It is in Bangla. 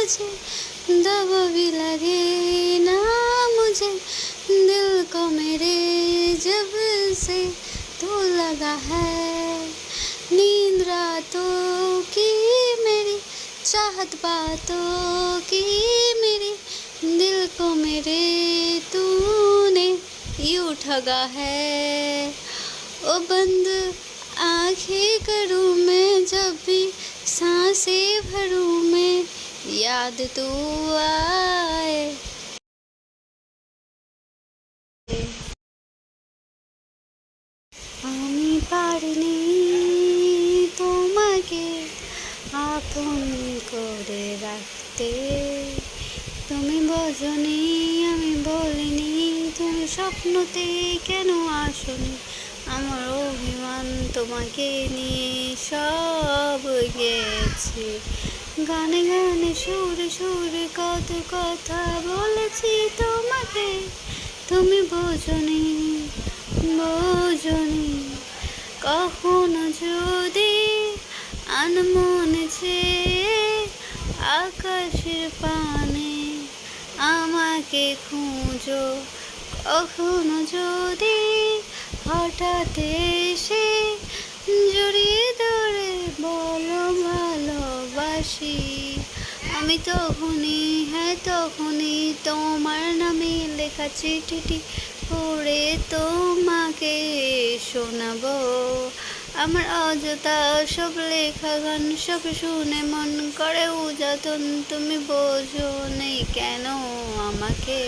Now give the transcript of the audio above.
मुझे दवा भी लगे ना मुझे, दिल को मेरे जब से तो लगा है। नींद रातों की मेरी, चाहत बातों की मेरी, दिल को मेरे तूने यूं ठगा है। ओ बंद आंखें करूँ मैं जब भी सांसें भरूँ मैं, याद तू आए। আমি পারিনি তোমাকে আপন করে রাখতে, তুমি বোঝনি আমি বলিনি, তুমি স্বপ্নতে কেন আসনি, আমার অভিমান তোমাকে নিয়ে সব গেছে। গানে গানে সুরে সুরে কত কথা বলেছি তোমাকে, তুমি বোঝনি বোঝনি। কখনো যদি আনমনে চেয়ে আকাশের পানে আমাকে খুঁজো, কখনো যদি হঠাৎ এসে জড়িয়ে ধরে বলো ভালোবাসি, আমি তখনই হ্যাঁ তখনই তোমার নামে লেখা চিঠিটি পড়ে তোমাকে শোনাবো। আমার অযথা সব লেখা গান সব শুনে মন করে উজাতন, তুমি বোঝো নেই কেন আমাকে।